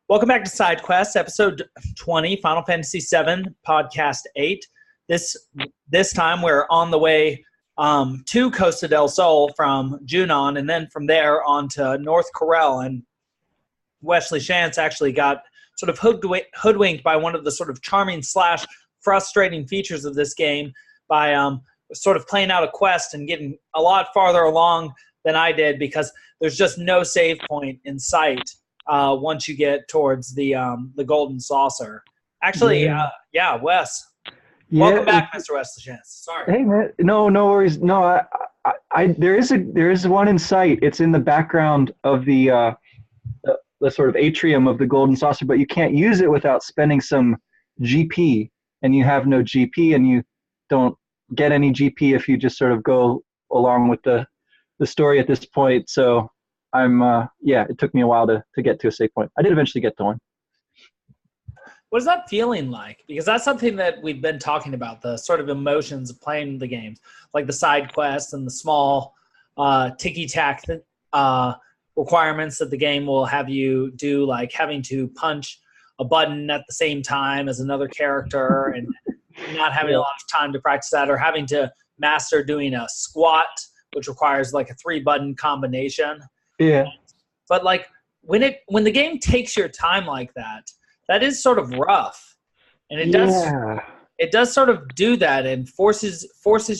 Welcome back to Side Quest, episode 20, Final Fantasy VII, podcast 8. This time we're on the way to Costa del Sol from Junon, and then from there on to North Corel. And Wesley Schantz actually got sort of hoodwinked by one of the sort of charming / frustrating features of this game by sort of playing out a quest and getting a lot farther along than I did, because there's just no save point in sight once you get towards the golden saucer. Actually, Wes. Yeah. Welcome back, Mr. Wesley Schantz. Sorry. Hey man, no worries. No, there is one in sight. It's in the background of the sort of atrium of the golden saucer, but you can't use it without spending some GP, and you have no GP, and you don't get any GP if you just sort of go along with the story at this point. So it took me a while to get to a save point. I did eventually get to one. What is that feeling like? Because that's something that we've been talking about, the sort of emotions of playing the games, like the side quests and the small ticky-tack requirements that the game will have you do, like having to punch a button at the same time as another character and not having a lot of time to practice that, or having to master doing a squat, which requires like a 3-button combination. Yeah. But like when the game takes your time like that, that is sort of rough. And it does sort of do that and forces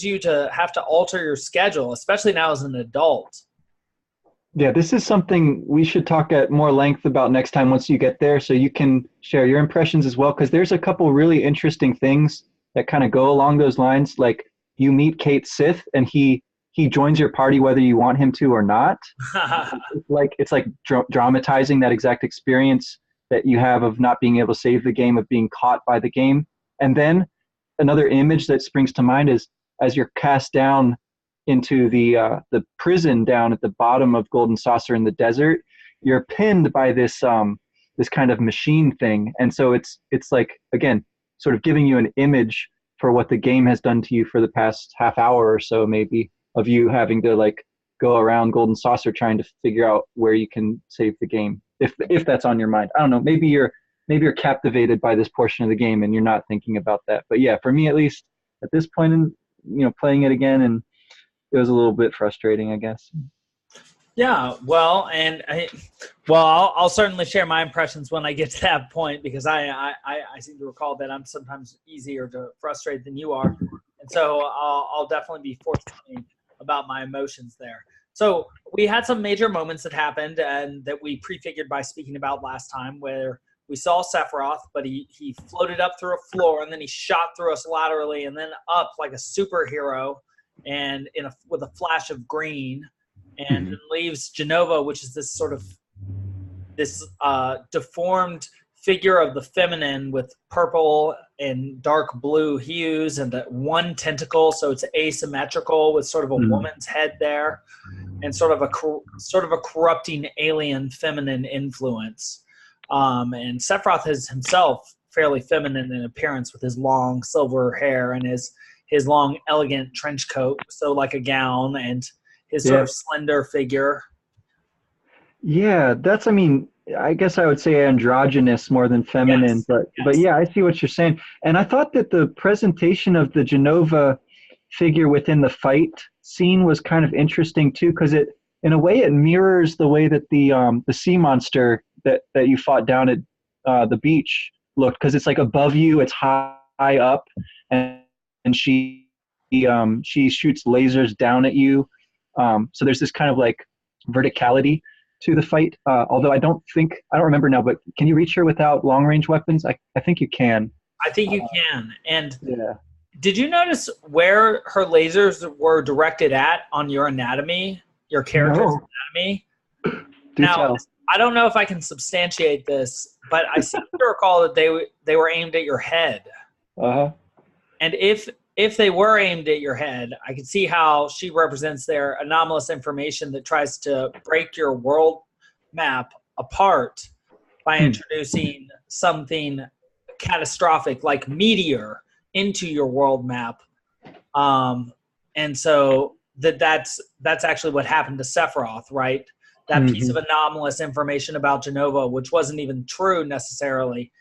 you to have to alter your schedule, especially now as an adult. Yeah, this is something we should talk at more length about next time once you get there, so you can share your impressions as well, because there's a couple really interesting things that kind of go along those lines. Like, you meet Kate Sith, and he joins your party whether you want him to or not. It's like dramatizing that exact experience that you have of not being able to save the game, of being caught by the game. And then another image that springs to mind is as you're cast down into the prison down at the bottom of Golden Saucer in the desert, you're pinned by this kind of machine thing. And so it's like, again, sort of giving you an image for what the game has done to you for the past half hour or so, maybe, of you having to like go around Golden Saucer trying to figure out where you can save the game, if that's on your mind. I don't know, maybe you're captivated by this portion of the game and you're not thinking about that. But yeah, for me at least at this point in playing it again, and it was a little bit frustrating, I guess. Yeah, well, I'll certainly share my impressions when I get to that point, because I seem to recall that I'm sometimes easier to frustrate than you are, and so I'll definitely be forthcoming about my emotions there. So we had some major moments that happened and that we prefigured by speaking about last time, where we saw Sephiroth, but he floated up through a floor, and then he shot through us laterally and then up like a superhero, and with a flash of green, and then leaves Jenova, which is this sort of deformed figure of the feminine with purple and dark blue hues and one tentacle, so it's asymmetrical with sort of a woman's head there, and sort of a corrupting alien feminine influence. And Sephiroth is himself fairly feminine in appearance, with his long silver hair and his long elegant trench coat, so like a gown, and his sort of slender figure. Yeah, I guess I would say androgynous more than feminine, but yeah, I see what you're saying. And I thought that the presentation of the Jenova figure within the fight scene was kind of interesting too, because it, in a way, it mirrors the way that the sea monster that you fought down at the beach looked, because it's like above you, it's high up, and she shoots lasers down at you. So there's this kind of like verticality to the fight. Although I don't remember now, but can you reach her without long range weapons? I think you can. I think you can. And did you notice where her lasers were directed at on your anatomy, your character's anatomy? Now, I don't know if I can substantiate this, but I seem to recall that they were aimed at your head. And if they were aimed at your head, I can see how she represents their anomalous information that tries to break your world map apart by introducing something catastrophic like meteor into your world map. And so that's actually what happened to Sephiroth, right? that piece of anomalous information about Jenova, which wasn't even true necessarily,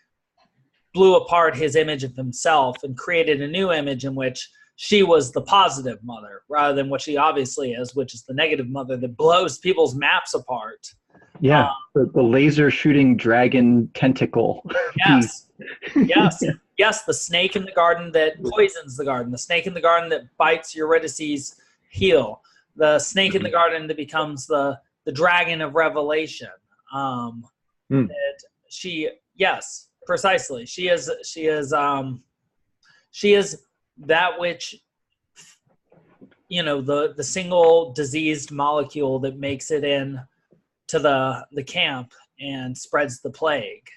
blew apart his image of himself and created a new image in which she was the positive mother rather than what she obviously is, which is the negative mother that blows people's maps apart. Yeah, the laser shooting dragon tentacle. Yes, yes, the snake in the garden that poisons the garden, the snake in the garden that bites Eurydice's heel, the snake in the garden that becomes the dragon of revelation. That she, yes, precisely. She is that which, the single diseased molecule that makes it in to the camp and spreads the plague.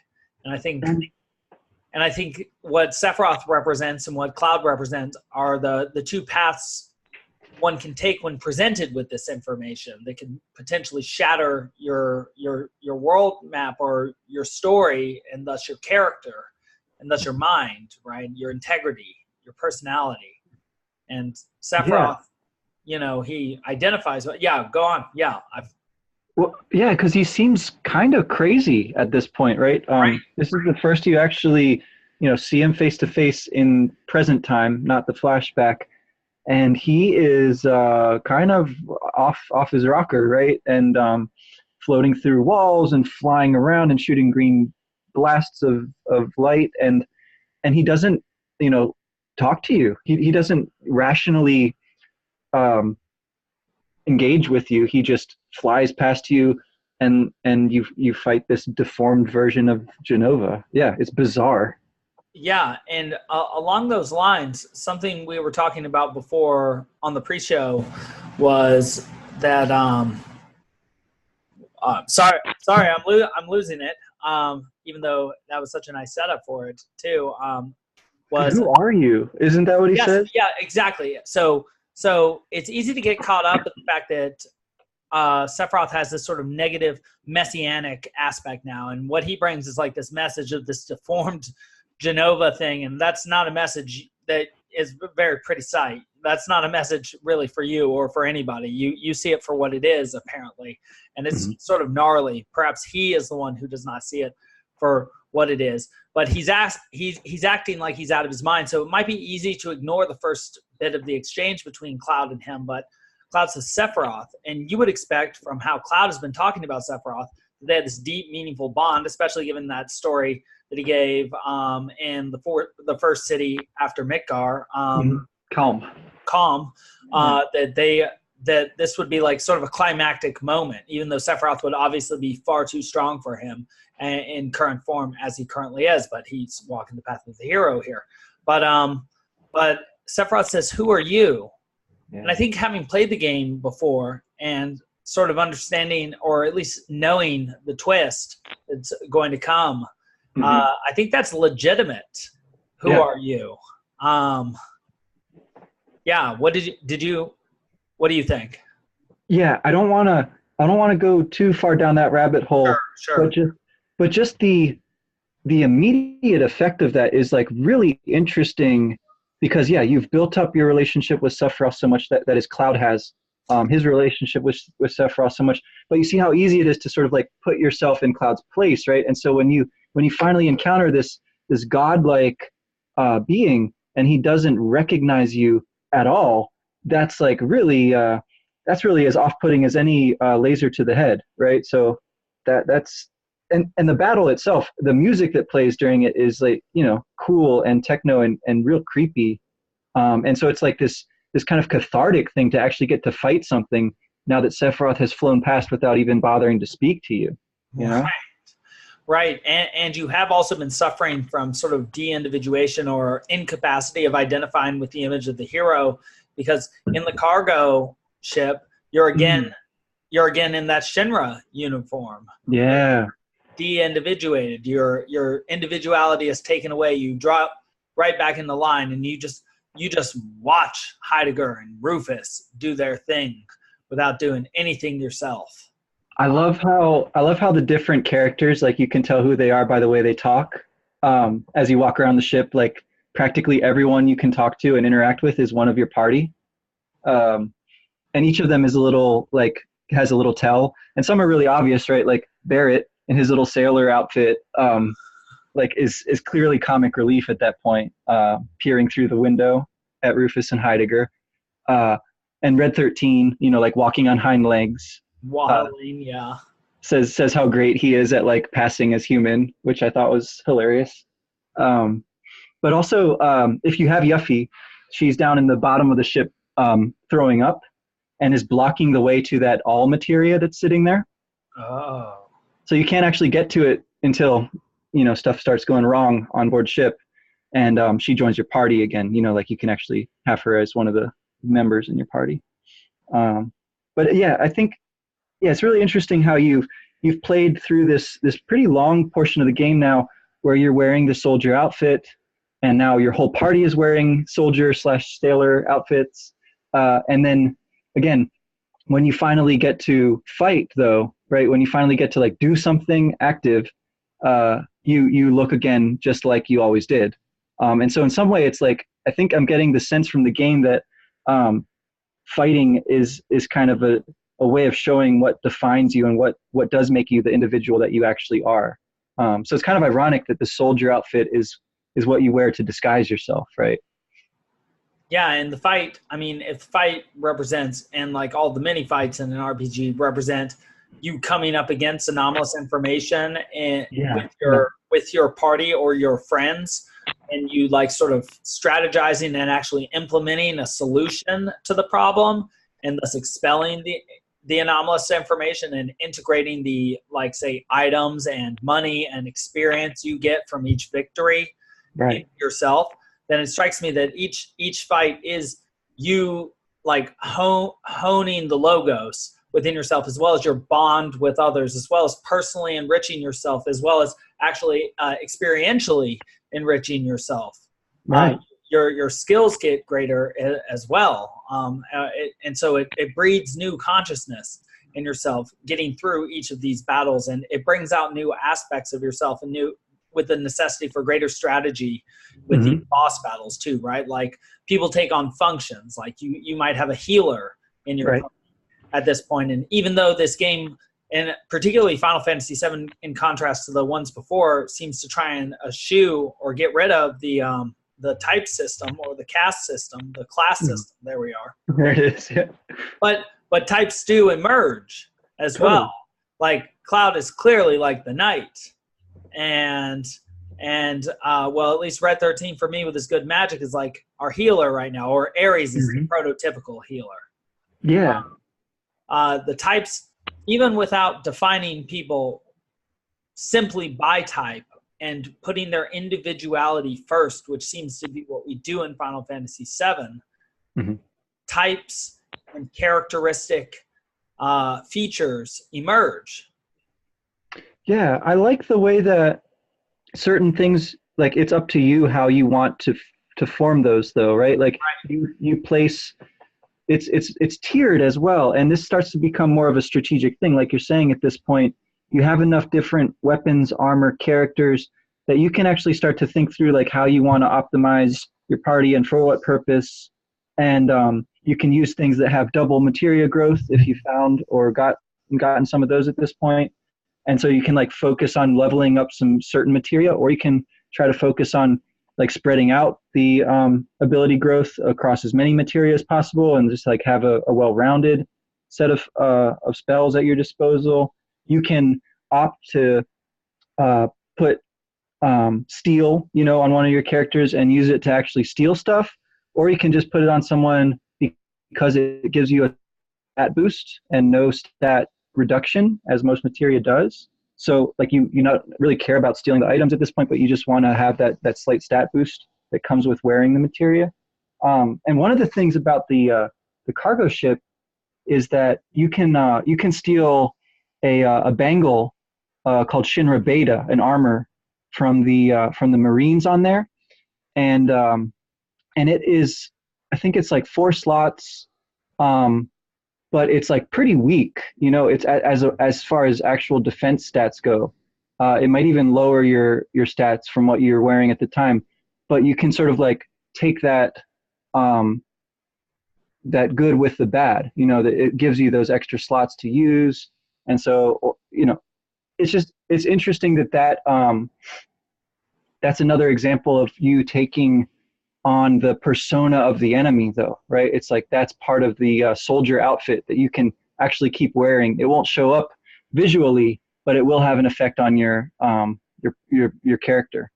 And I think what Sephiroth represents and what Cloud represents are the two paths one can take when presented with this information that can potentially shatter your world map or your story, and thus your character, and thus your mind, right? Your integrity, your personality. And Sephiroth, he identifies. Yeah, go on. Yeah, because he seems kind of crazy at this point, right? Right. This is the first you actually, see him face to face in present time, not the flashback, and he is kind of off his rocker, right? And floating through walls and flying around and shooting green blasts of light, and he doesn't, talk to you. He doesn't rationally engage with you. He just flies past you, and you fight this deformed version of Jenova. Yeah, it's bizarre. Yeah, and along those lines, something we were talking about before on the pre-show was that sorry, I'm losing it. Even though that was such a nice setup for it too. Who are you? Isn't that what he says? Yeah, exactly. So it's easy to get caught up in the fact that Sephiroth has this sort of negative messianic aspect now, and what he brings is like this message of this deformed Jenova thing, and that's not a message that is very pretty sight. That's not a message really for you or for anybody. You see it for what it is, apparently, and it's sort of gnarly. Perhaps he is the one who does not see it for what it is, but he's acting like he's out of his mind. So it might be easy to ignore the first bit of the exchange between Cloud and him, but Cloud says Sephiroth, and you would expect from how Cloud has been talking about Sephiroth, they had this deep, meaningful bond, especially given that story that he gave in the first city after Midgar, Calm, that this would be like sort of a climactic moment, even though Sephiroth would obviously be far too strong for him in current form as he currently is, but he's walking the path of the hero here. But Sephiroth says, "Who are you?" Yeah. And I think having played the game before and sort of understanding, or at least knowing the twist that's going to come, I think that's legitimate. Who are you? What what do you think? Yeah, I don't want to go too far down that rabbit hole. Sure. But just the immediate effect of that is like really interesting, because you've built up your relationship with Sephiroth so much that his Cloud has his relationship with Sephiroth so much, but you see how easy it is to sort of like put yourself in Cloud's place, right? And so when you finally encounter this godlike being, and he doesn't recognize you at all, that's like really that's really as off-putting as any laser to the head, right? So that's and the battle itself, the music that plays during it is like, cool and techno and real creepy, and so it's like this kind of cathartic thing to actually get to fight something now that Sephiroth has flown past without even bothering to speak to you. You know? Right. And you have also been suffering from sort of de-individuation or incapacity of identifying with the image of the hero, because in the cargo ship, you're again in that Shinra uniform. Yeah. De-individuated. Your individuality is taken away. You drop right back in the line, and you just watch Heidegger and Rufus do their thing without doing anything yourself. I love how the different characters, like, you can tell who they are by the way they talk. As you walk around the ship, like, practically everyone you can talk to and interact with is one of your party. And each of them is a little, like, has a little tell, and some are really obvious, right? Like Barrett in his little sailor outfit, like is clearly comic relief at that point, peering through the window at Rufus and Heidegger. And Red 13, like walking on hind legs, Waddling, yeah. says how great he is at like passing as human, which I thought was hilarious. But also, if you have Yuffie, she's down in the bottom of the ship, throwing up, and is blocking the way to that all materia that's sitting there. Oh. So you can't actually get to it until, stuff starts going wrong on board ship, and she joins your party again. Like you can actually have her as one of the members in your party. But yeah, I think, it's really interesting how you've played through this pretty long portion of the game now, where you're wearing the soldier outfit, and now your whole party is wearing soldier/sailor outfits. And then again, when you finally get to fight, though, right? When you finally get to like do something active, you look again just like you always did. And so in some way, it's like, I think I'm getting the sense from the game that fighting is kind of a way of showing what defines you and what does make you the individual that you actually are. So it's kind of ironic that the soldier outfit is what you wear to disguise yourself, right? Yeah, and the fight, if the fight represents, and like all the mini fights in an RPG represent you coming up against anomalous information and with your party or your friends, and you like sort of strategizing and actually implementing a solution to the problem, and thus expelling the anomalous information and integrating the, like, say, items and money and experience you get from each victory in yourself, then it strikes me that each fight is you like honing the logos within yourself, as well as your bond with others, as well as personally enriching yourself, as well as actually experientially enriching yourself. Right. Your skills get greater as well. And so it breeds new consciousness in yourself getting through each of these battles, and it brings out new aspects of yourself and with the necessity for greater strategy with these boss battles too, right? Like people take on functions, like you might have a healer in your company at this point. And even though this game, and particularly Final Fantasy VII, in contrast to the ones before, seems to try and eschew or get rid of the type system or the caste system, the class system. There we are. There it is. Yeah. But types do emerge as well. Like Cloud is clearly like the knight, and well, at least Red 13 for me with his good magic is like our healer right now, or Ares is the prototypical healer. Yeah. The types, even without defining people simply by type and putting their individuality first, which seems to be what we do in Final Fantasy VII, types and characteristic features emerge. Yeah, I like the way that certain things, like it's up to you how you want to form those, though, right? Like you place, it's tiered as well, and this starts to become more of a strategic thing. Like you're saying, at this point, you have enough different weapons, armor, characters that you can actually start to think through like how you want to optimize your party and for what purpose. And you can use things that have double materia growth if you found or gotten some of those at this point. And so you can like focus on leveling up some certain materia, or you can try to focus on like spreading out the ability growth across as many materia as possible, and just like have a well-rounded set of spells at your disposal. You can opt to put steal, on one of your characters and use it to actually steal stuff, or you can just put it on someone because it gives you a stat boost and no stat reduction, as most materia does. So like you not really care about stealing the items at this point, but you just want to have that slight stat boost that comes with wearing the materia. And one of the things about the cargo ship is that you can steal a bangle called Shinra Beta, an armor from the Marines on there, and it is, I think it's like 4 slots. But it's like pretty weak, it's as far as actual defense stats go. It might even lower your stats from what you're wearing at the time, but you can sort of like take that that good with the bad, that it gives you those extra slots to use. And so, it's interesting that's another example of you taking on the persona of the enemy, though, right? It's like that's part of the soldier outfit that you can actually keep wearing. It won't show up visually, but it will have an effect on your character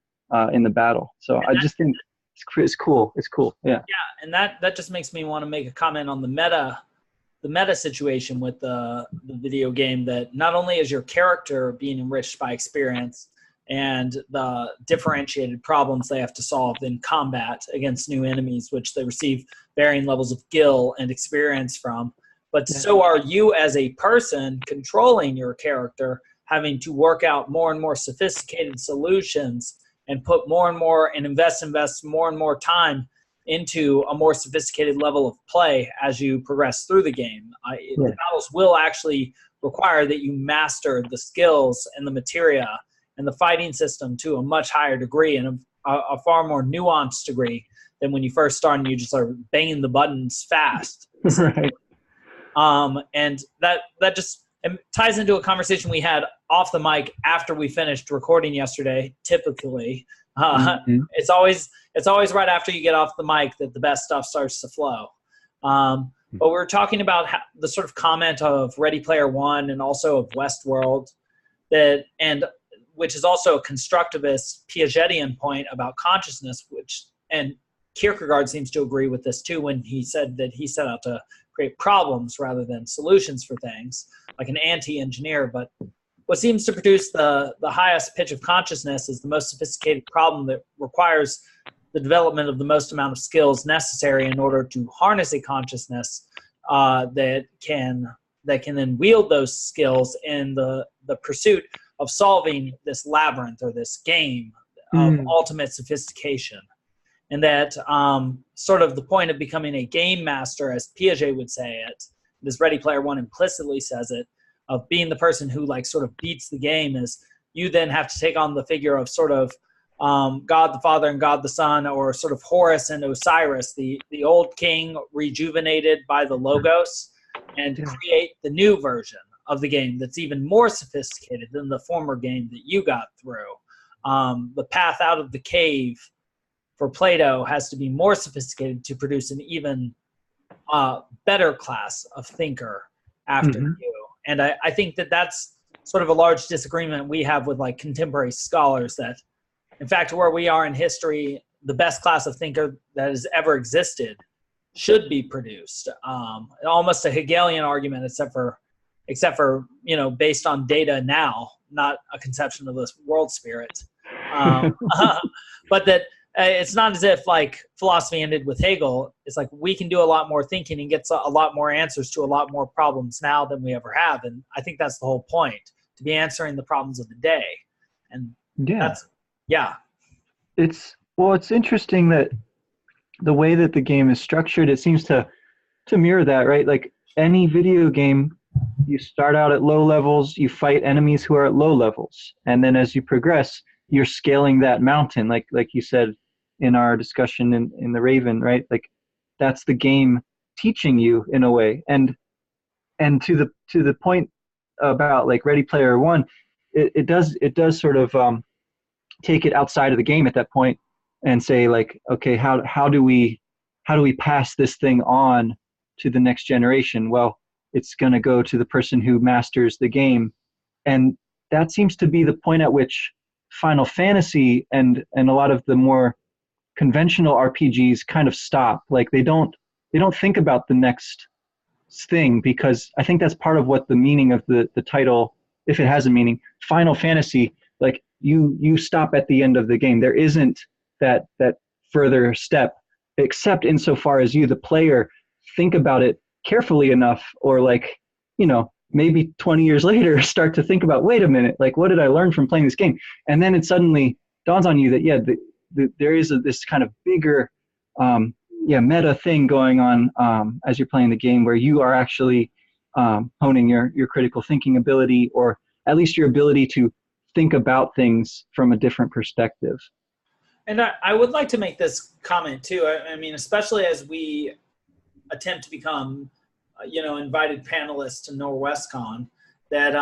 in the battle. So I just think it's cool. It's cool. Yeah. Yeah, and that just makes me want to make a comment on the meta situation with the video game, that not only is your character being enriched by experience and the differentiated problems they have to solve in combat against new enemies, which they receive varying levels of skill and experience from, but so are you as a person controlling your character, having to work out more and more sophisticated solutions and put more and more and invest more and more time into a more sophisticated level of play as you progress through the game. The battles will actually require that you master the skills and the materia and the fighting system to a much higher degree and a far more nuanced degree than when you first start and you just are banging the buttons fast. Right. And that just ties into a conversation we had off the mic after we finished recording yesterday. Typically, it's always right after you get off the mic that the best stuff starts to flow. But we're talking about the sort of comment of Ready Player One and also of Westworld, which is also a constructivist Piagetian point about consciousness, and Kierkegaard seems to agree with this too when he said that he set out to create problems rather than solutions for things, like an anti-engineer. But what seems to produce the highest pitch of consciousness is the most sophisticated problem that requires the development of the most amount of skills necessary in order to harness a consciousness that can then wield those skills in the pursuit of solving this labyrinth or this game of ultimate sophistication. And that sort of the point of becoming a game master, as Piaget would say it, this Ready Player One implicitly says it, of being the person who like sort of beats the game, is you then have to take on the figure of sort of God the Father and God the Son, or sort of Horus and Osiris, the old king rejuvenated by the Logos, and create the new version of the game that's even more sophisticated than the former game that you got through. The path out of the cave for Plato has to be more sophisticated to produce an even better class of thinker after you. And I think that's sort of a large disagreement we have with like contemporary scholars, that in fact, where we are in history, the best class of thinker that has ever existed should be produced. Almost a Hegelian argument, except for based on data now, not a conception of this world spirit. But that it's not as if like philosophy ended with Hegel. It's like we can do a lot more thinking and get a lot more answers to a lot more problems now than we ever have. And I think that's the whole point, to be answering the problems of the day. And it's interesting that the way that the game is structured, it seems to mirror that, right? Like any video game, you start out at low levels, you fight enemies who are at low levels, and then as you progress, you're scaling that mountain, like you said in our discussion in the Raven, right? Like that's the game teaching you in a way. And to the point about like Ready Player One, it does sort of take it outside of the game at that point and say like, okay, how do we pass this thing on to the next generation? Well, it's going to go to the person who masters the game. And that seems to be the point at which Final Fantasy and a lot of the more conventional RPGs kind of stop. Like they don't think about the next thing, because I think that's part of what the meaning of the title, if it has a meaning, Final Fantasy, like you stop at the end of the game. There isn't that further step, except insofar as you, the player, think about it carefully enough, or like, maybe 20 years later start to think about, wait a minute, like what did I learn from playing this game? And then it suddenly dawns on you that there is this kind of bigger meta thing going on as you're playing the game, where you are actually honing your critical thinking ability, or at least your ability to think about things from a different perspective. And I would like to make this comment too. I mean, especially as we attempt to become, invited panelists to NorwestCon, that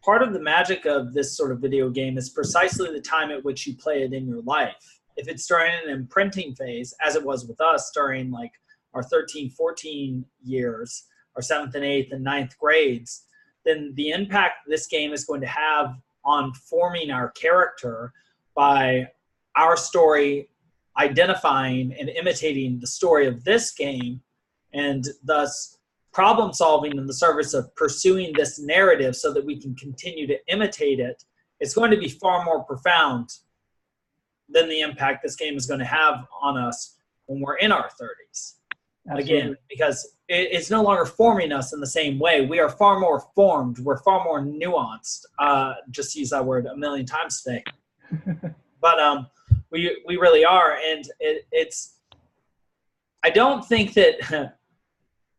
part of the magic of this sort of video game is precisely the time at which you play it in your life. If it's during an imprinting phase, as it was with us during like our 13, 14 years, our 7th and 8th and 9th grades, then the impact this game is going to have on forming our character by our story identifying and imitating the story of this game, and thus problem solving in the service of pursuing this narrative so that we can continue to imitate it, it's going to be far more profound than the impact this game is going to have on us when we're in our 30s. Absolutely. Again, because it's no longer forming us in the same way. We are far more formed. We're far more nuanced. Just use that word a million times today. But we really are. And it's I don't think that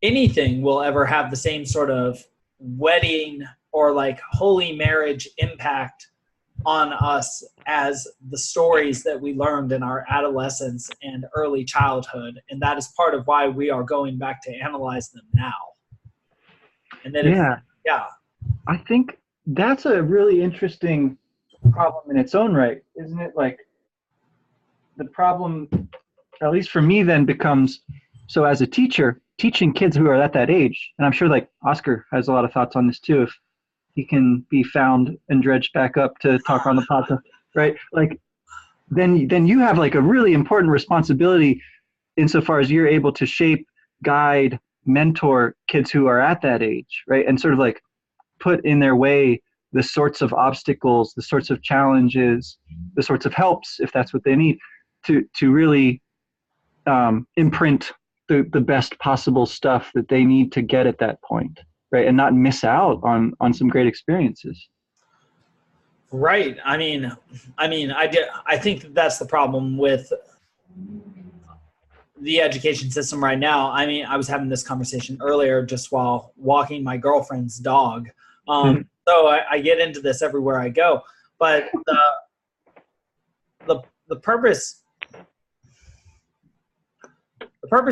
anything will ever have the same sort of wedding or like holy marriage impact on us as the stories that we learned in our adolescence and early childhood. And that is part of why we are going back to analyze them now. And then I think that's a really interesting problem in its own right, isn't it? Like the problem, at least for me, then becomes, so as a teacher, teaching kids who are at that age, and I'm sure like Oscar has a lot of thoughts on this too, if he can be found and dredged back up to talk on the podcast, right? Like, then you have like a really important responsibility insofar as you're able to shape, guide, mentor kids who are at that age, right? And sort of like put in their way the sorts of obstacles, the sorts of challenges, the sorts of helps, if that's what they need, to really imprint the best possible stuff that they need to get at that point. Right, and not miss out on some great experiences. Right. I think that's the problem with the education system right now. I mean, I was having this conversation earlier just while walking my girlfriend's dog. So I get into this everywhere I go. But the purpose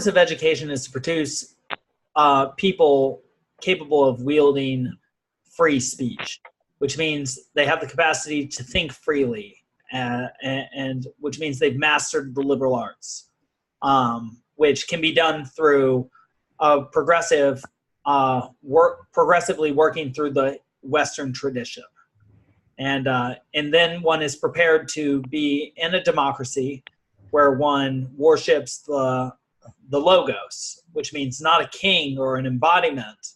of education is to produce people capable of wielding free speech, which means they have the capacity to think freely, and which means they've mastered the liberal arts, which can be done through progressively working through the Western tradition. And then one is prepared to be in a democracy where one worships the logos, which means not a king or an embodiment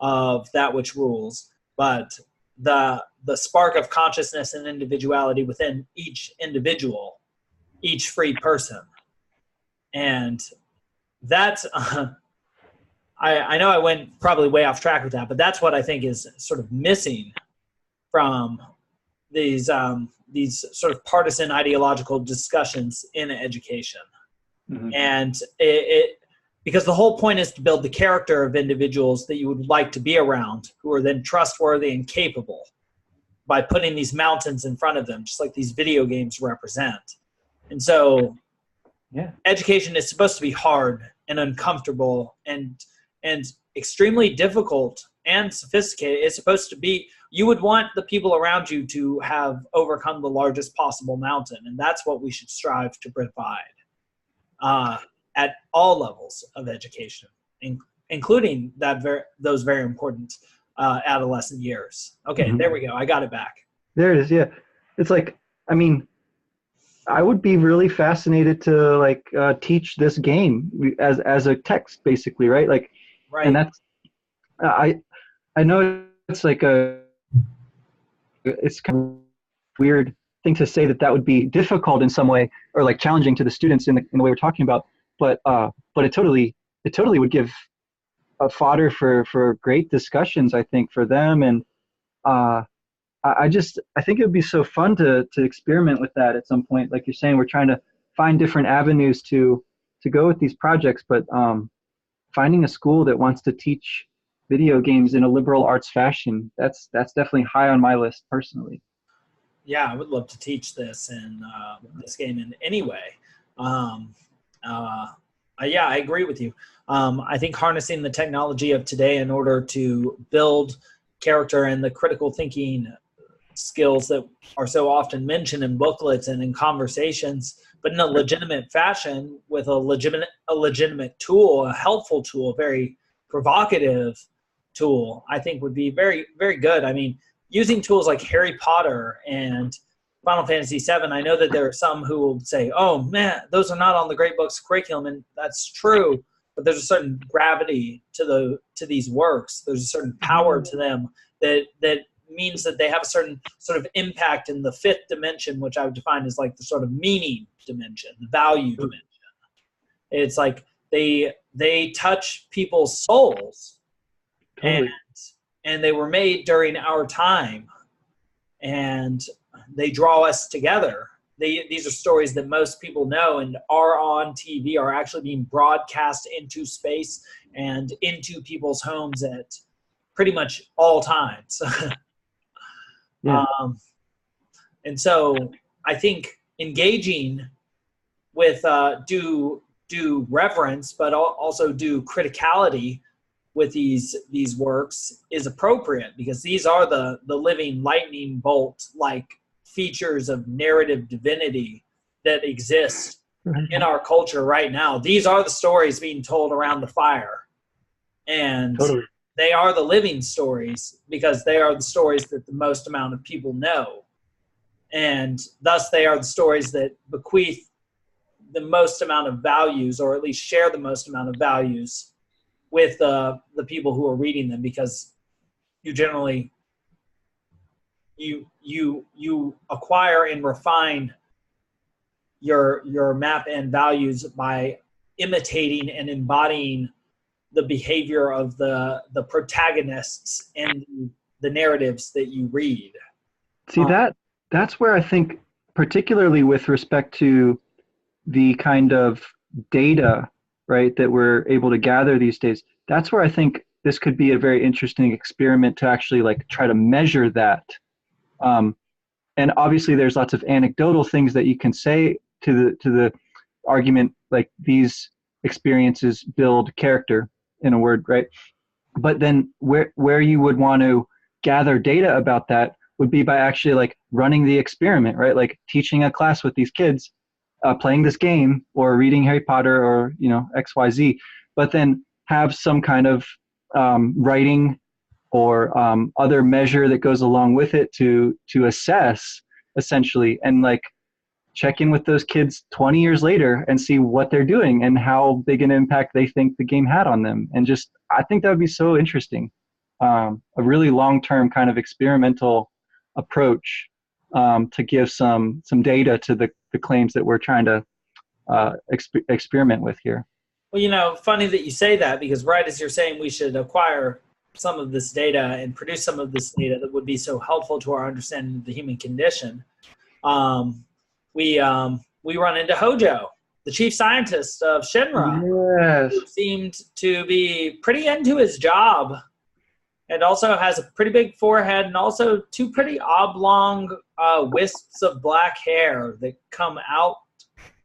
of that which rules, but the spark of consciousness and individuality within each individual, each free person. And that's I know I went probably way off track with that, but that's what I think is sort of missing from these sort of partisan ideological discussions in education. Mm-hmm. And because the whole point is to build the character of individuals that you would like to be around, who are then trustworthy and capable, by putting these mountains in front of them, just like these video games represent. And so education is supposed to be hard and uncomfortable and extremely difficult and sophisticated. It's supposed to be, you would want the people around you to have overcome the largest possible mountain, and that's what we should strive to provide. At all levels of education, including those very important adolescent years. Okay, There we go. I got it back. There it is. Yeah, it's like, I mean, I would be really fascinated to like teach this game as a text, basically, right? Like, right. And that's I know it's like it's kind of weird thing to say that would be difficult in some way or like challenging to the students in the way we're talking about. But it totally would give a fodder for great discussions, I think, for them. And I think it would be so fun to experiment with that at some point. Like you're saying, we're trying to find different avenues to go with these projects, but finding a school that wants to teach video games in a liberal arts fashion, that's definitely high on my list personally. Yeah, I would love to teach this this game in any way. Yeah, I agree with you. I think harnessing the technology of today in order to build character and the critical thinking skills that are so often mentioned in booklets and in conversations, but in a legitimate fashion with a legitimate tool, a helpful tool, a very provocative tool, I think would be very, very good. I mean, using tools like Harry Potter and Final Fantasy VII, I know that there are some who will say, oh man, those are not on the great books curriculum, and that's true, but there's a certain gravity to these works. There's a certain power to them that means that they have a certain sort of impact in the fifth dimension, which I would define as like the sort of meaning dimension, the value dimension. It's like they touch people's souls, Totally. and they were made during our time, and they draw us together. These are stories that most people know and are on TV, are actually being broadcast into space and into people's homes at pretty much all times. Yeah. And so I think engaging with due reverence, but also due criticality with these works is appropriate, because these are the living lightning bolt like features of narrative divinity that exist in our culture right now. These are the stories being told around the fire, and Totally. they are the living stories because they are the stories that the most amount of people know, and thus they are the stories that bequeath the most amount of values, or at least share the most amount of values with the people who are reading them, because you generally you acquire and refine your map and values by imitating and embodying the behavior of the protagonists and the narratives that you read. See, that's where I think, particularly with respect to the kind of data, right, that we're able to gather these days, that's where I think this could be a very interesting experiment to actually like try to measure that. And obviously there's lots of anecdotal things that you can say to the argument, like these experiences build character, in a word, right? But then where you would want to gather data about that would be by actually like running the experiment, right? Like teaching a class with these kids, playing this game or reading Harry Potter or, you know, XYZ, but then have some kind of writing or other measure that goes along with it to assess, essentially, and like check in with those kids 20 years later and see what they're doing and how big an impact they think the game had on them. And just, I think that would be so interesting. A really long-term kind of experimental approach to give some data to the claims that we're trying to experiment with here. Well, you know, funny that you say that, because right as you're saying we should acquire some of this data and produce some of this data that would be so helpful to our understanding of the human condition, we run into Hojo, the chief scientist of Shinra, Yes. who seemed to be pretty into his job, and also has a pretty big forehead and also two pretty oblong wisps of black hair that come out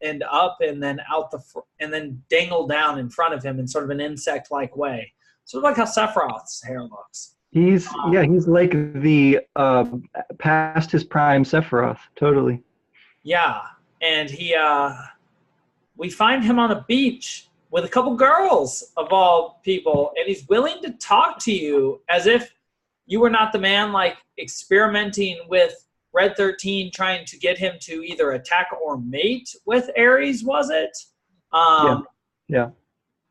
and up and then out and then dangle down in front of him in sort of an insect-like way, sort of like how Sephiroth's hair looks. He's like the past his prime Sephiroth, totally. Yeah, and we find him on a beach with a couple girls, of all people, and he's willing to talk to you as if you were not the man, like experimenting with Red 13, trying to get him to either attack or mate with Ares, was it? Yeah.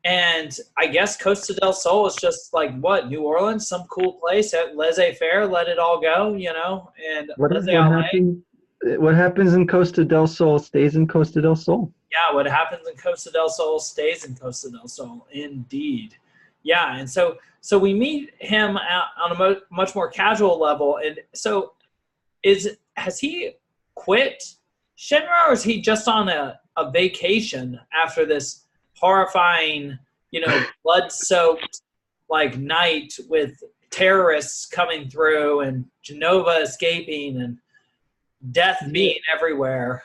And I guess Costa del Sol is just like, what, New Orleans, some cool place, laissez-faire, let it all go, you know? And what happens in Costa del Sol stays in Costa del Sol. Yeah, what happens in Costa del Sol stays in Costa del Sol, indeed. Yeah, and so we meet him on a much more casual level. And so has he quit Shinra, or is he just on a vacation after this horrifying, you know, blood-soaked like night with terrorists coming through and Jenova escaping and death being everywhere?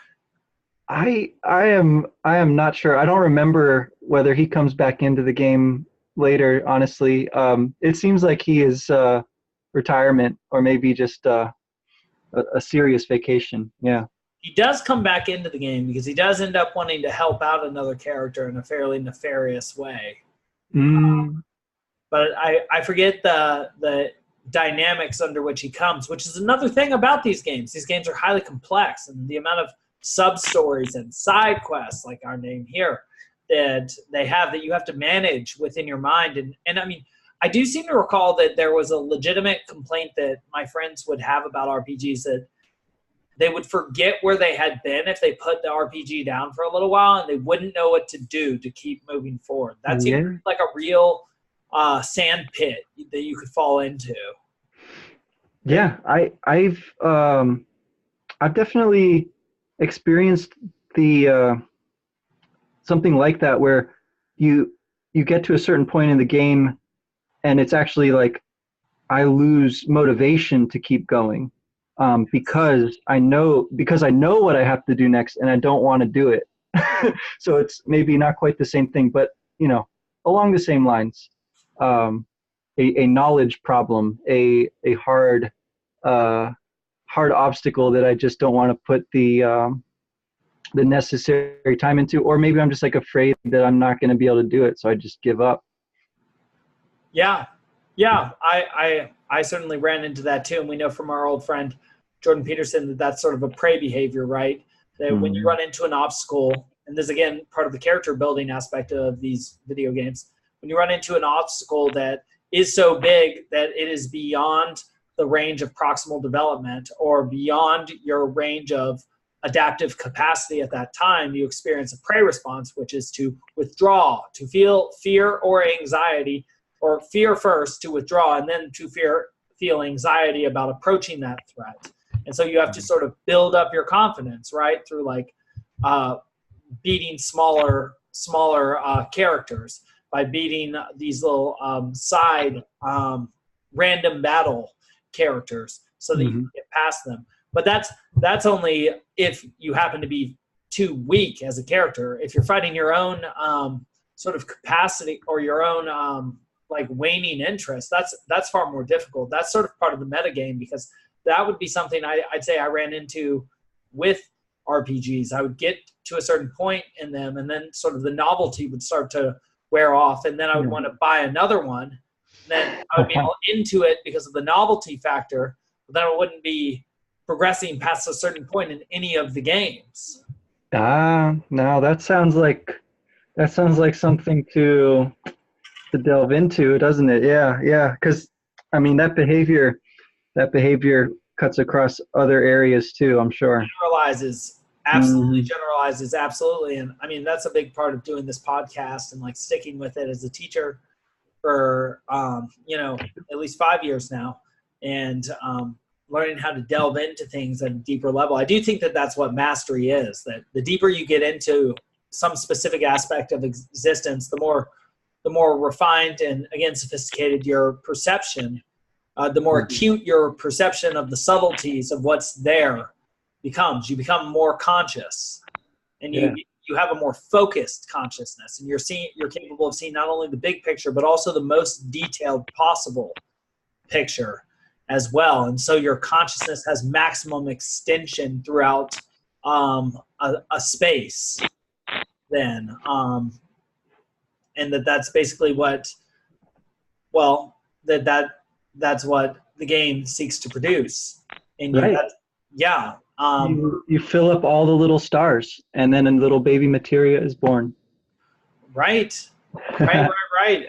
I am not sure. I don't remember whether he comes back into the game later, honestly. It seems like he is retirement, or maybe just a serious vacation. Yeah. He does come back into the game because he does end up wanting to help out another character in a fairly nefarious way. But I forget the dynamics under which he comes, which is another thing about these games. These games are highly complex, and the amount of sub-stories and side quests, like our name here, that they have that you have to manage within your mind. And I mean, I do seem to recall that there was a legitimate complaint that my friends would have about RPGs, that they would forget where they had been if they put the RPG down for a little while, and they wouldn't know what to do to keep moving forward. That seems like a real sand pit that you could fall into. Yeah, I've definitely experienced the something like that, where you get to a certain point in the game and it's actually like I lose motivation to keep going, because I know what I have to do next and I don't want to do it. So it's maybe not quite the same thing, but along the same lines. A knowledge problem, a hard obstacle that I just don't want to put the necessary time into, or maybe I'm just like afraid that I'm not going to be able to do it, so I just give up. Yeah. I certainly ran into that too, and we know from our old friend Jordan Peterson that that's sort of a prey behavior, right? That when you run into an obstacle, and this is again part of the character building aspect of these video games, when you run into an obstacle that is so big that it is beyond the range of proximal development or beyond your range of adaptive capacity at that time, you experience a prey response, which is to withdraw, to feel fear or anxiety, or fear first to withdraw, and then to feel anxiety about approaching that threat. And so you have to sort of build up your confidence, right, through like beating smaller characters, by beating these little side random battle characters, so that you can get past them. But that's only if you happen to be too weak as a character. If you're fighting your own sort of capacity or your own like waning interest, that's far more difficult. That's sort of part of the metagame, because that would be something I'd say I ran into with RPGs. I would get to a certain point in them, and then sort of the novelty would start to wear off, and then I would want to buy another one. And then I would be all into it because of the novelty factor, but then I wouldn't be progressing past a certain point in any of the games. No, that sounds like something to delve into, doesn't it? Yeah. Because I mean, that behavior cuts across other areas too, I'm sure. Generalizes absolutely. And I mean, that's a big part of doing this podcast and like sticking with it as a teacher for at least 5 years now, and learning how to delve into things at a deeper level. I do think that that's what mastery is, that the deeper you get into some specific aspect of existence, the more refined and, again, sophisticated your perception, the more acute your perception of the subtleties of what's there becomes. You become more conscious, and you have a more focused consciousness, and you're capable of seeing not only the big picture, but also the most detailed possible picture as well. And so your consciousness has maximum extension throughout a space then. And that's basically that's what the game seeks to produce. And you fill up all the little stars, and then a little baby materia is born. Right.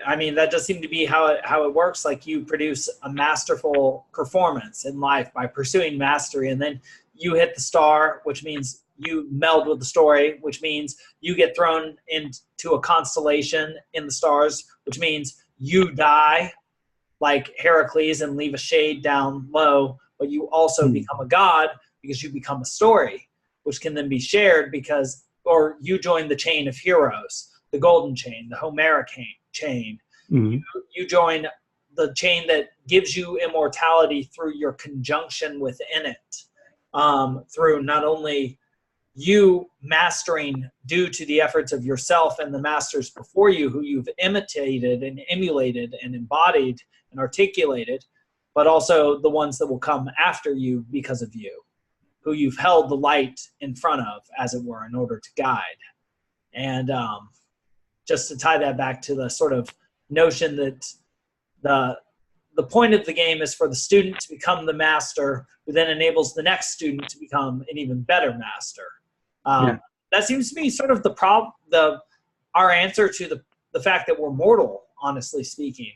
I mean, that does seem to be how it works. Like, you produce a masterful performance in life by pursuing mastery, and then you hit the star, which means you meld with the story, which means you get thrown into a constellation in the stars, which means you die like Heracles and leave a shade down low, but you also become a god because you become a story, which can then be shared or you join the chain of heroes, the golden chain, the Homeric chain. You join the chain that gives you immortality through your conjunction within it, through not only you mastering due to the efforts of yourself and the masters before you who you've imitated and emulated and embodied and articulated, but also the ones that will come after you because of you, who you've held the light in front of, as it were, in order to guide. And just to tie that back to the sort of notion that the point of the game is for the student to become the master, who then enables the next student to become an even better master. That seems to be sort of our answer to the fact that we're mortal, honestly speaking.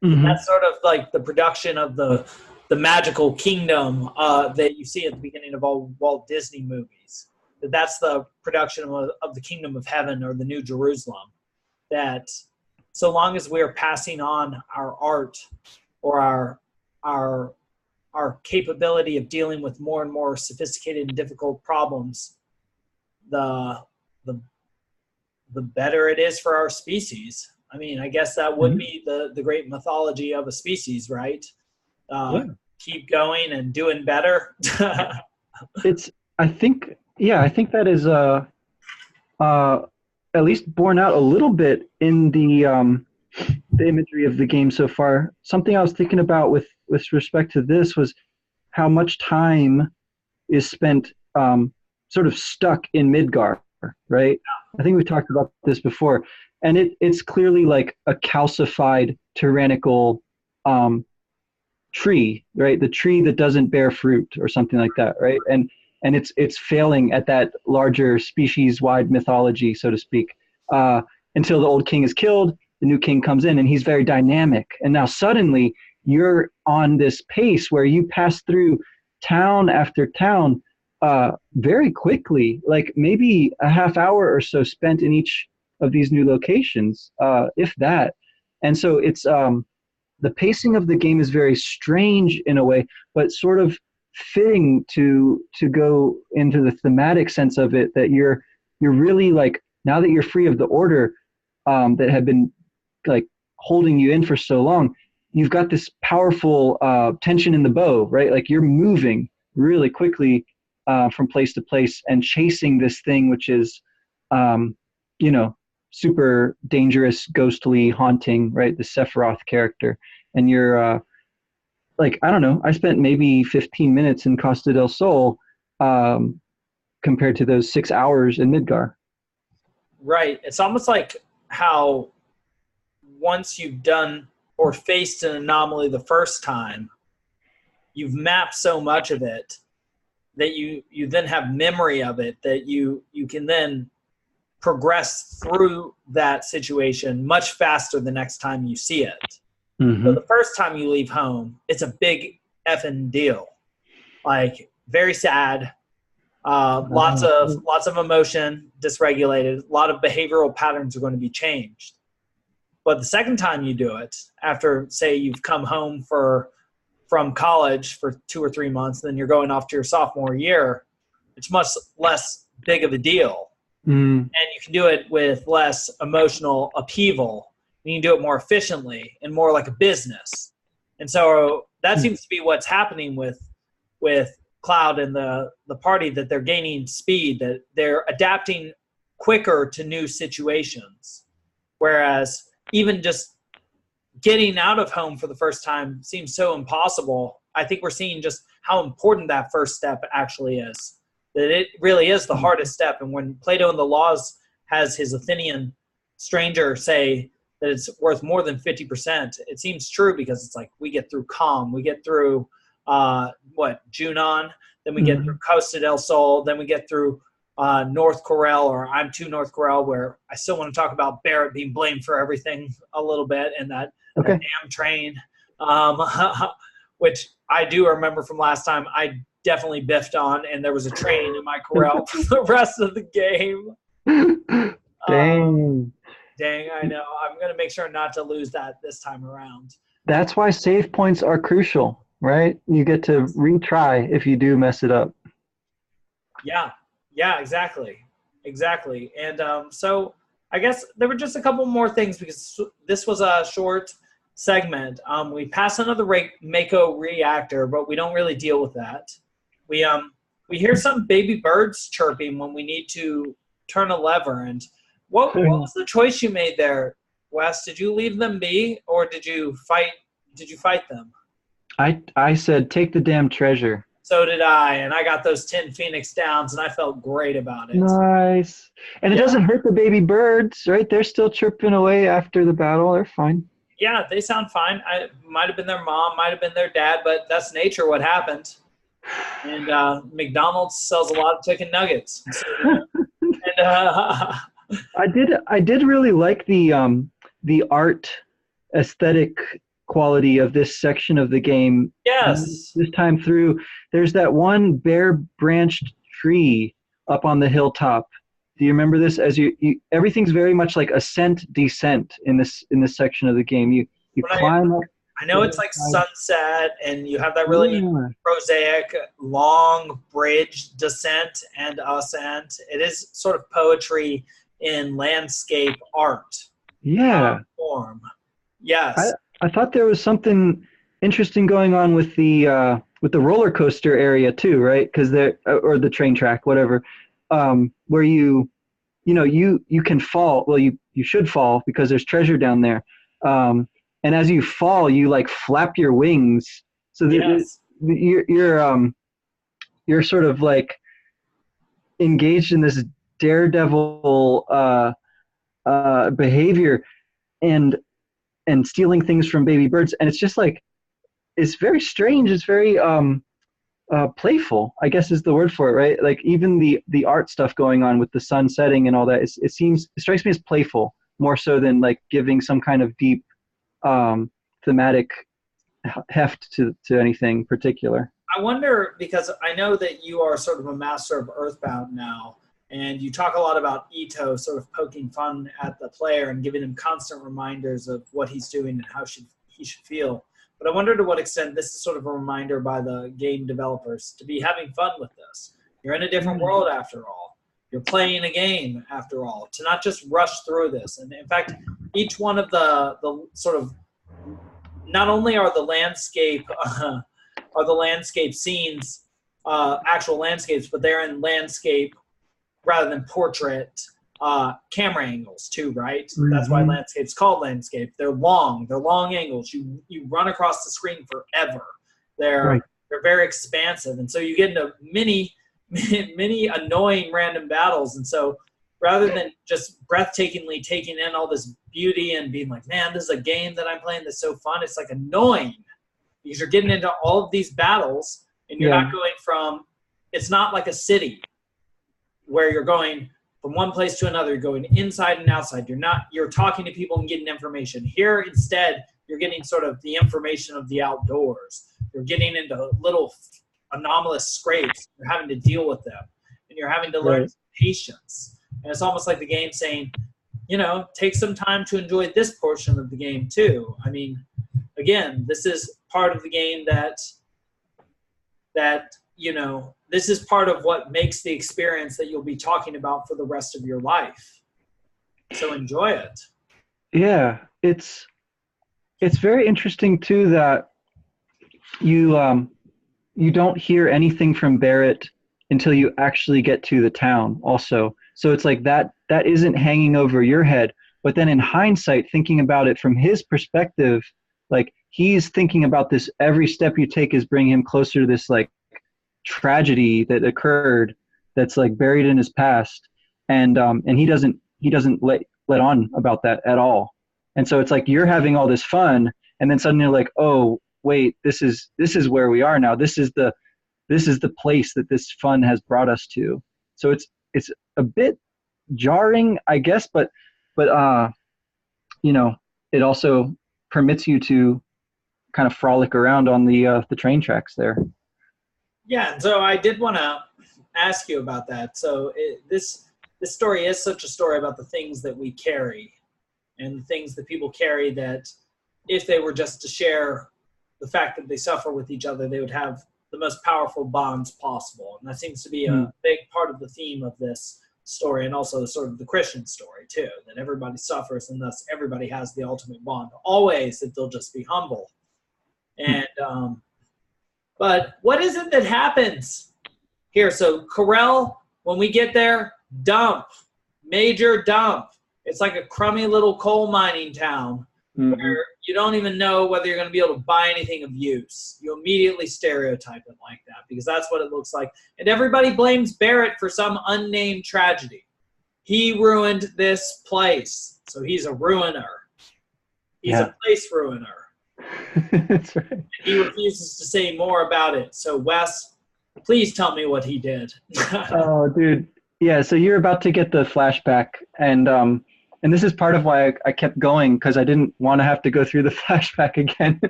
Mm-hmm. That's sort of like the production of the magical kingdom that you see at the beginning of all Walt Disney movies. That's the production of the kingdom of heaven, or the New Jerusalem. That so long as we are passing on our art or our capability of dealing with more and more sophisticated and difficult problems, the better it is for our species. I mean, I guess that would be the great mythology of a species, right? Keep going and doing better. I think that is at least borne out a little bit in the imagery of the game so far. Something I was thinking about with respect to this was how much time is spent sort of stuck in Midgar, right? I think we've talked about this before. And it's clearly like a calcified, tyrannical tree, right? The tree that doesn't bear fruit or something like that, right? And it's failing at that larger species-wide mythology, so to speak, until the old king is killed, the new king comes in, and he's very dynamic. And now suddenly you're on this pace where you pass through town after town very quickly, like maybe a half hour or so spent in each of these new locations, if that. And so it's the pacing of the game is very strange in a way, but sort of fitting to go into the thematic sense of it, that you're really like, now that you're free of the order that had been like holding you in for so long, you've got this powerful tension in the bow, right? Like you're moving really quickly from place to place and chasing this thing, which is, super dangerous, ghostly, haunting, right? The Sephiroth character. And you're like, I don't know, I spent maybe 15 minutes in Costa del Sol compared to those 6 hours in Midgar. Right. It's almost like how once you've done or faced an anomaly the first time, you've mapped so much of it that you then have memory of it, that you can then progress through that situation much faster the next time you see it. Mm-hmm. So the first time you leave home, it's a big effing deal. Like, very sad, lots of emotion dysregulated, a lot of behavioral patterns are going to be changed. But the second time you do it, after, say, you've come home from college for 2 or 3 months, then you're going off to your sophomore year, it's much less big of a deal. And you can do it with less emotional upheaval. You can do it more efficiently and more like a business. And so that seems to be what's happening with Cloud and the party, that they're gaining speed, that they're adapting quicker to new situations. Whereas even just getting out of home for the first time seems so impossible. I think we're seeing just how important that first step actually is. That it really is the hardest step. And when Plato in the Laws has his Athenian stranger say that it's worth more than 50%, it seems true, because it's like we get through Calm, we get through Junon, then we get through Costa del Sol, then we get through North Corel, or I'm to North Corel, where I still want to talk about Barrett being blamed for everything a little bit, and that damn train, which I do remember from last time. I definitely biffed on, and there was a train in my corral for the rest of the game. Dang, I know. I'm going to make sure not to lose that this time around. That's why save points are crucial, right? You get to retry if you do mess it up. Yeah, exactly. And so I guess there were just a couple more things, because this was a short segment. We pass another Mako reactor, but we don't really deal with that. We we hear some baby birds chirping when we need to turn a lever. And what was the choice you made there, Wes? Did you leave them be, or did you fight them? I said, take the damn treasure. So did I, and I got those 10 Phoenix Downs, and I felt great about it. Nice. And it doesn't hurt the baby birds, right? They're still chirping away after the battle. They're fine. Yeah, they sound fine. I might have been their mom, might have been their dad, but that's nature what happened. And McDonald's sells a lot of chicken nuggets. I did really like the art aesthetic quality of this section of the game. Yes. This time through, there's that one bare branched tree up on the hilltop. Do you remember this? As you everything's very much like ascent descent in this section of the game. You climb up. I know it's like sunset, and you have that really prosaic long bridge descent and ascent. It is sort of poetry in landscape art. Yeah. Form. Yes. I thought there was something interesting going on with the roller coaster area too, right? Because or the train track, whatever, where you can fall. Well, you should fall because there's treasure down there. And as you fall, you like flap your wings, so that you're sort of like engaged in this daredevil behavior and stealing things from baby birds. And it's just like, it's very strange. It's very playful, I guess is the word for it, right? Like even the art stuff going on with the sun setting and all that, it strikes me as playful more so than like giving some kind of deep thematic heft to anything particular. I wonder, because I know that you are sort of a master of Earthbound now, and you talk a lot about Ito sort of poking fun at the player and giving him constant reminders of what he's doing and how he should feel. But I wonder to what extent this is sort of a reminder by the game developers to be having fun with this. You're in a different world after all. You're playing a game after all. To not just rush through this. And in fact, each one of the sort of, not only are the landscape scenes actual landscapes, but they're in landscape rather than portrait camera angles too, right? Mm-hmm. That's why landscape's called landscape. They're long angles. You run across the screen forever. They're very expansive, and so you get into many annoying random battles. And so rather than just breathtakingly taking in all this beauty and being like, man, this is a game that I'm playing that's so fun, it's like annoying because you're getting into all of these battles and you're not going from, it's not like a city where you're going from one place to another. You're going inside and outside. You're talking to people and getting information. Here, instead, you're getting sort of the information of the outdoors. You're getting into little anomalous scrapes. You're having to deal with them. And you're having to learn patience. And it's almost like the game saying, take some time to enjoy this portion of the game too. I mean, again, this is part of the game that this is part of what makes the experience that you'll be talking about for the rest of your life. So enjoy it. Yeah, it's very interesting too that you don't hear anything from Barrett until you actually get to the town also. So it's like that isn't hanging over your head. But then in hindsight, thinking about it from his perspective, like he's thinking about this, every step you take is bringing him closer to this like tragedy that occurred that's like buried in his past. And he doesn't let on about that at all. And so it's like you're having all this fun and then suddenly you're like, oh wait, this is where we are now. This is the place that this fun has brought us to. So it's a bit jarring, I guess, but it also permits you to kind of frolic around on the train tracks there. Yeah, and so I did want to ask you about that. So this story is such a story about the things that we carry and the things that people carry that if they were just to share the fact that they suffer with each other, they would have the most powerful bonds possible. And that seems to be a big part of the theme of this story, and also sort of the Christian story too, that everybody suffers and thus everybody has the ultimate bond. Always that they'll just be humble. And but what is it that happens here. So Corel, when we get there, dump, major dump. It's like a crummy little coal mining town where you don't even know whether you're going to be able to buy anything of use. You immediately stereotype it like that because that's what it looks like. And everybody blames Barrett for some unnamed tragedy. He ruined this place, so he's a ruiner. He's a place ruiner. That's right. And he refuses to say more about it. So Wes, please tell me what he did. Oh, dude. Yeah, so you're about to get the flashback, and this is part of why I kept going, because I didn't want to have to go through the flashback again.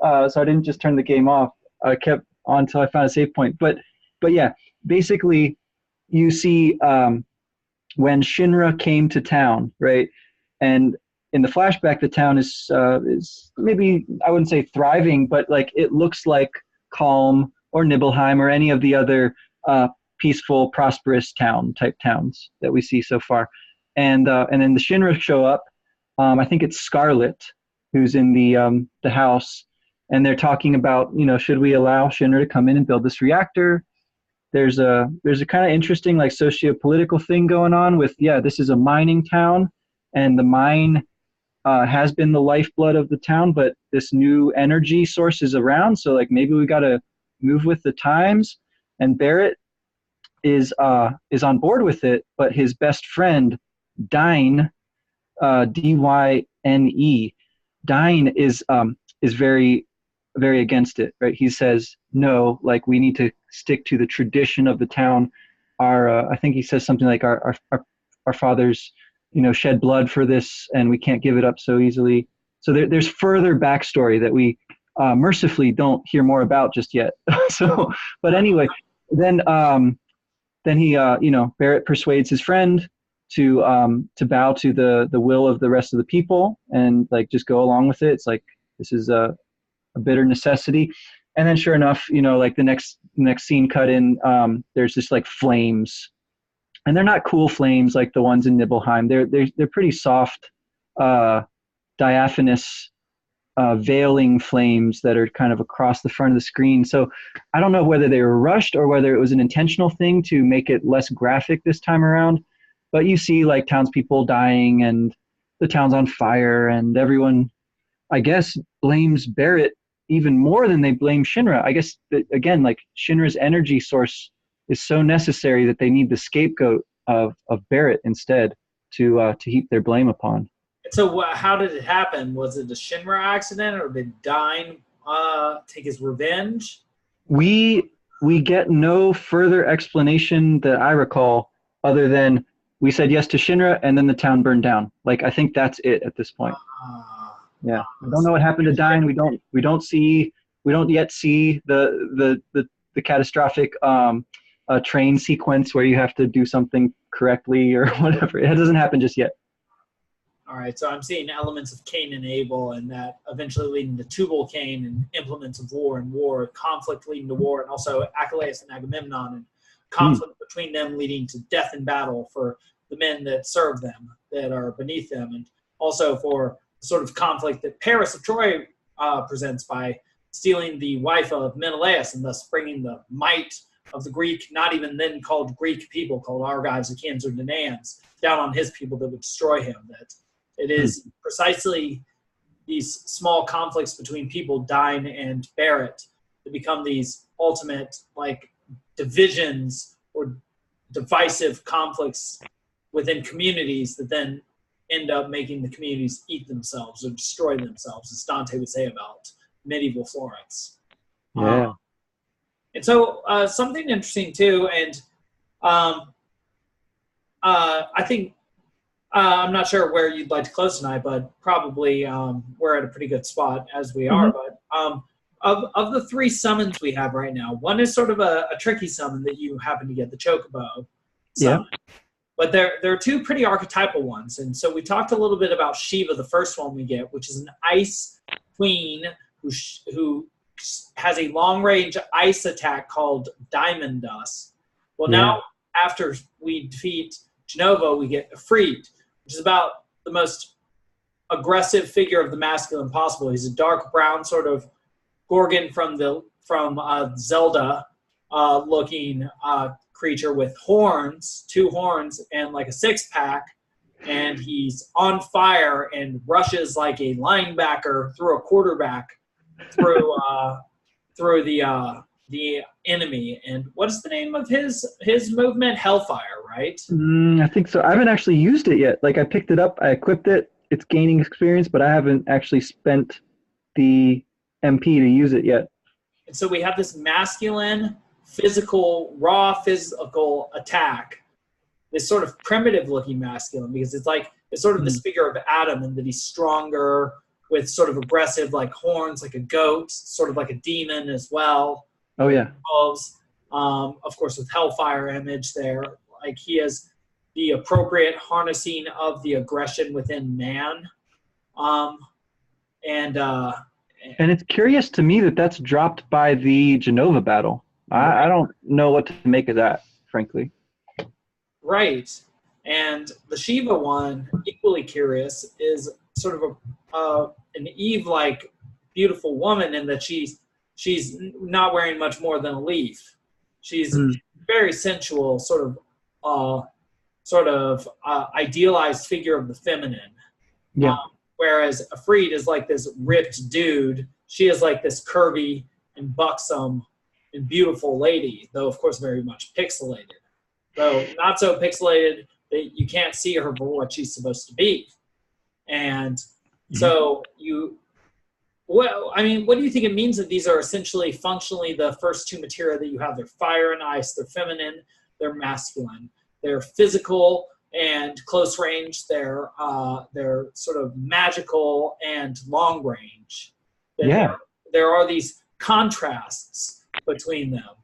So I didn't just turn the game off. I kept on until I found a save point. But yeah, basically, you see when Shinra came to town, right? And in the flashback, the town is maybe, I wouldn't say thriving, but like it looks like Calm or Nibelheim or any of the other peaceful, prosperous type towns that we see so far. And then the Shinra show up. I think it's Scarlet who's in the house, and they're talking about, should we allow Shinra to come in and build this reactor? There's a kind of interesting like socio-political thing going on with, this is a mining town, and the mine has been the lifeblood of the town, but this new energy source is around, so like maybe we got to move with the times. And Barrett is on board with it, but his best friend Dyne, D-Y-N-E, Dyne is very, very against it, right? He says, no, like we need to stick to the tradition of the town. I think he says something like our fathers, shed blood for this, and we can't give it up so easily. So there's further backstory that we mercifully don't hear more about just yet. So, but anyway, then he, Barrett persuades his friend to bow to the will of the rest of the people and like just go along with it. It's like this is a bitter necessity. And then sure enough, like the next scene cut in, there's just like flames, and they're not cool flames like the ones in Nibelheim. They're pretty soft, diaphanous, veiling flames that are kind of across the front of the screen. So I don't know whether they were rushed or whether it was an intentional thing to make it less graphic this time around. But you see like townspeople dying and the town's on fire, and everyone, I guess, blames Barrett even more than they blame Shinra. I guess that, again, like Shinra's energy source is so necessary that they need the scapegoat of Barrett instead to heap their blame upon. So how did it happen? Was it a Shinra accident, or did Dyne take his revenge? We get no further explanation that I recall, other than we said yes to Shinra and then the town burned down. Like I think that's it at this point. Yeah, I don't know what happened to Dyne. We don't yet see the catastrophic train sequence where you have to do something correctly or whatever. It doesn't happen just yet. All right, so I'm seeing elements of Cain and Abel, and that eventually leading to Tubal Cain and implements of war and war, conflict leading to war, and also Achilles and Agamemnon, and conflict between them leading to death in battle for the men that serve them, that are beneath them, and also for the sort of conflict that Paris of Troy presents by stealing the wife of Menelaus and thus bringing the might of the Greek, not even then called Greek people, called Argives, Achaeans, or Danaans, down on his people that would destroy him. That it is precisely these small conflicts between people, Dyne and Barrett, that become these ultimate like divisions or divisive conflicts within communities that then end up making the communities eat themselves or destroy themselves, as Dante would say about medieval Florence. Yeah. And so something interesting too, and I think I'm not sure where you'd like to close tonight, but probably we're at a pretty good spot as we are. But of the three summons we have right now, one is sort of a tricky summon that you happen to get, the Chocobo summon. Yeah. But there are two pretty archetypal ones. And so we talked a little bit about Shiva, the first one we get, which is an ice queen who has a long-range ice attack called Diamond Dust. Well, now after we defeat Jenova, we get Ifrit, which is about the most aggressive figure of the masculine possible. He's a dark brown sort of Gorgon from Zelda, looking creature with horns, 2 horns, and like a 6-pack, and he's on fire and rushes like a linebacker through a quarterback through the enemy. And what is the name of his movement? Hellfire, right? I think so. I haven't actually used it yet. Like I picked it up, I equipped it. It's gaining experience, but I haven't actually spent the MP to use it yet. And so we have this masculine, raw physical attack. This sort of primitive-looking masculine, because it's sort of this figure of Adam, and that he's stronger with sort of aggressive, like horns, like a goat, sort of like a demon as well. Oh yeah. Of course, with Hellfire image there, like he has the appropriate harnessing of the aggression within man, and it's curious to me that that's dropped by the Jenova battle. I don't know what to make of that, frankly. Right. And the Shiva one, equally curious, is sort of an Eve-like beautiful woman in that she's not wearing much more than a leaf. She's very sensual, sort of idealized figure of the feminine. Yeah. Whereas Afreed is like this ripped dude. She is like this curvy and buxom and beautiful lady, though of course very much pixelated. Though not so pixelated that you can't see her for what she's supposed to be. And so what do you think it means that these are essentially functionally the first 2 materia that you have? They're fire and ice. They're feminine. They're masculine. They're physical and close range. They're sort of magical and long range. Yeah. There are these contrasts between them.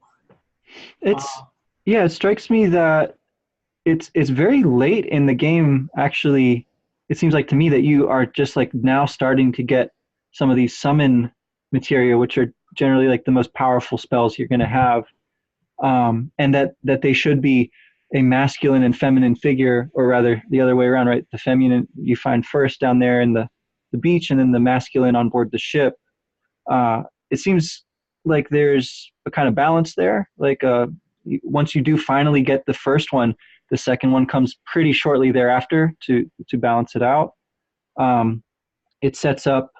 It strikes me that it's very late in the game, actually. It seems like to me that you are just like now starting to get some of these summon materia, which are generally like the most powerful spells you're going to have, and that they should be a masculine and feminine figure, or rather the other way around, right? The feminine you find first down there in the beach, and then the masculine on board the ship. It seems like there's a kind of balance there. Like once you do finally get the first one, the second one comes pretty shortly thereafter to balance it out. It sets up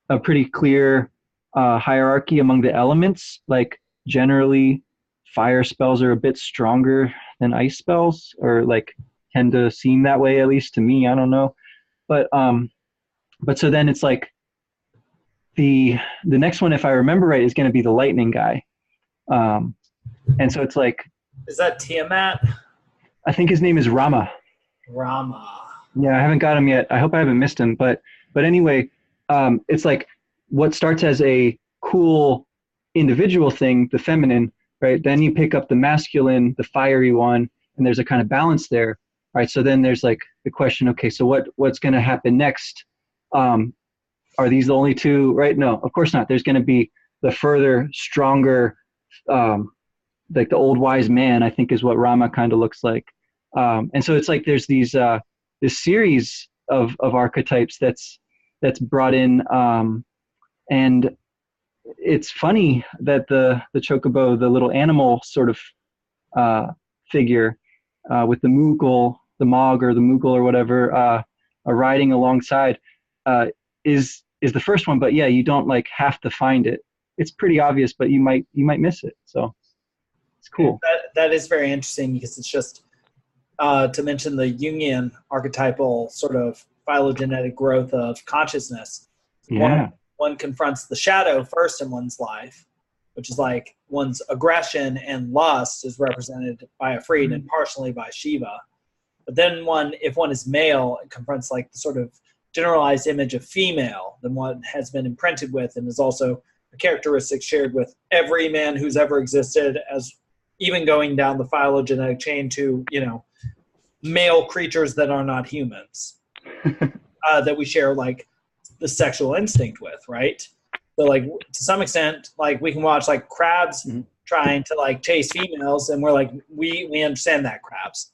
a pretty clear hierarchy among the elements. Like generally, fire spells are a bit stronger than ice spells, or like tend to seem that way, at least to me. I don't know, but so then it's like the next one, if I remember right, is going to be the lightning guy, and so it's like, is that Tiamat? I think his name is Rama. Yeah, I haven't got him yet. I hope I haven't missed him. But anyway, it's like what starts as a cool individual thing, the feminine, right? Then you pick up the masculine, the fiery one, and there's a kind of balance there, right? So then there's like the question, okay, so what's going to happen next? Are these the only 2, right? No, of course not. There's going to be the further, stronger, like the old wise man, I think is what Rama kind of looks like. And so it's like there's this series of archetypes that's brought in, and it's funny that the chocobo, the little animal sort of figure with the Moogle, the Mog or the Moogle or whatever, riding alongside, is the first one. But yeah, you don't like have to find it. It's pretty obvious, but you might miss it. So it's cool. That is very interesting, because it's just to mention the Jungian archetypal sort of phylogenetic growth of consciousness. Yeah. One confronts the shadow first in one's life, which is like one's aggression and lust is represented by Afreed and partially by Shiva. But then if one is male, it confronts like the sort of generalized image of female than one has been imprinted with, and is also a characteristic shared with every man who's ever existed, as even going down the phylogenetic chain to, male creatures that are not humans, that we share like the sexual instinct with, right? So like to some extent, like we can watch like crabs trying to like chase females, and we're like, we understand that, crabs.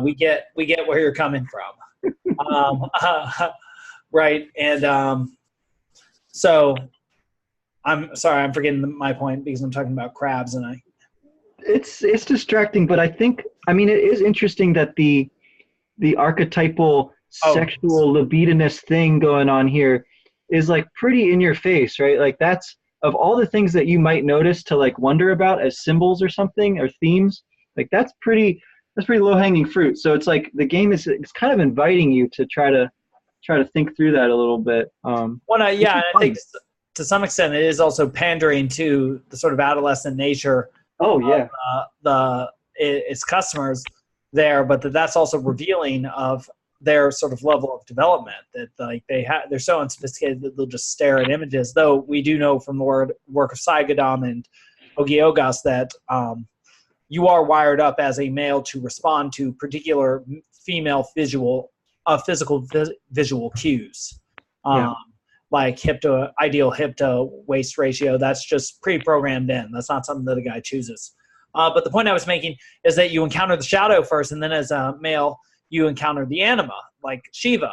We get where you're coming from. Right. And so I'm sorry, I'm forgetting my point because I'm talking about crabs, and I it's distracting, but I mean, it is interesting that the archetypal sexual libidinous thing going on here is like pretty in your face, right? Like that's of all the things that you might notice to like wonder about as symbols or something or themes, like that's pretty low hanging fruit. So it's like the game it's kind of inviting you to try to think through that a little bit. Yeah, I think to some extent it is also pandering to the sort of adolescent nature. Oh yeah, its customers there, but that's also revealing of their sort of level of development, that like they're so unsophisticated that they'll just stare at images. Though we do know from the work of Saigadam and Ogiogas that you are wired up as a male to respond to particular female physical visual cues, like ideal hip to waist ratio. That's just pre-programmed in. That's not something that a guy chooses. But the point I was making is that you encounter the shadow first, and then as a male, you encounter the anima, like Shiva.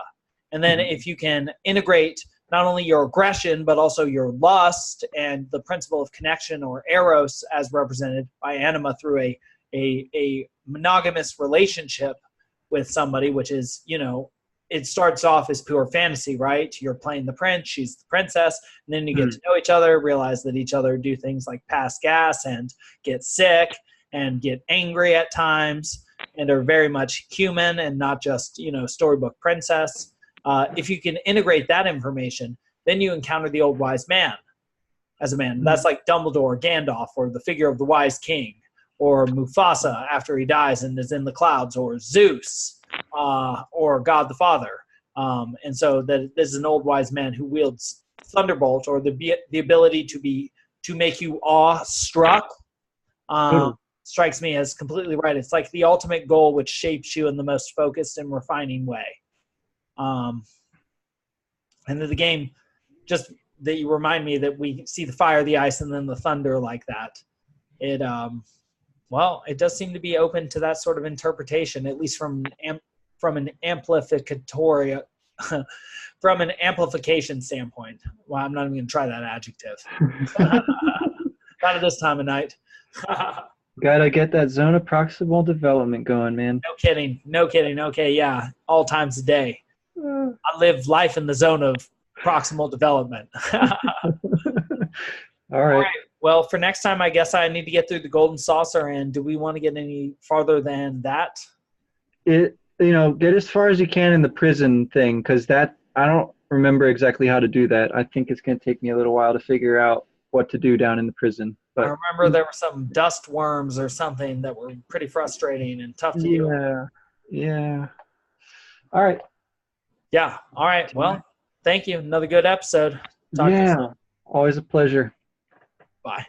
And then if you can integrate not only your aggression, but also your lust and the principle of connection, or eros as represented by anima, through a monogamous relationship with somebody, which is, it starts off as pure fantasy, right? You're playing the prince, she's the princess, and then you get to know each other, realize that each other do things like pass gas and get sick and get angry at times, and are very much human and not just, storybook princess. If you can integrate that information, then you encounter the old wise man as a man. That's like Dumbledore, Gandalf, or the figure of the wise king, or Mufasa after he dies and is in the clouds, or Zeus, or God the Father. And so that this is an old wise man who wields thunderbolt, or the ability to make you awestruck. Strikes me as completely right. It's like the ultimate goal, which shapes you in the most focused and refining way. And then the game, just that you remind me that we see the fire, the ice, and then the thunder like that. It it does seem to be open to that sort of interpretation, at least from an amplificatory, from an amplification standpoint. Well, I'm not even going to try that adjective. Not at this time of night. Gotta get that zone of proximal development going, man. No kidding. Okay, yeah, all times a day. I live life in the zone of proximal development. All right. Well, for next time, I guess I need to get through the golden saucer. And do we want to get any farther than that? Get as far as you can in the prison thing, because that I don't remember exactly how to do that. I think it's going to take me a little while to figure out what to do down in the prison. But I remember there were some dust worms or something that were pretty frustrating and tough to deal with. Yeah. All right. Yeah. All right. Well, thank you. Another good episode. Talk to you soon. Always a pleasure. Bye.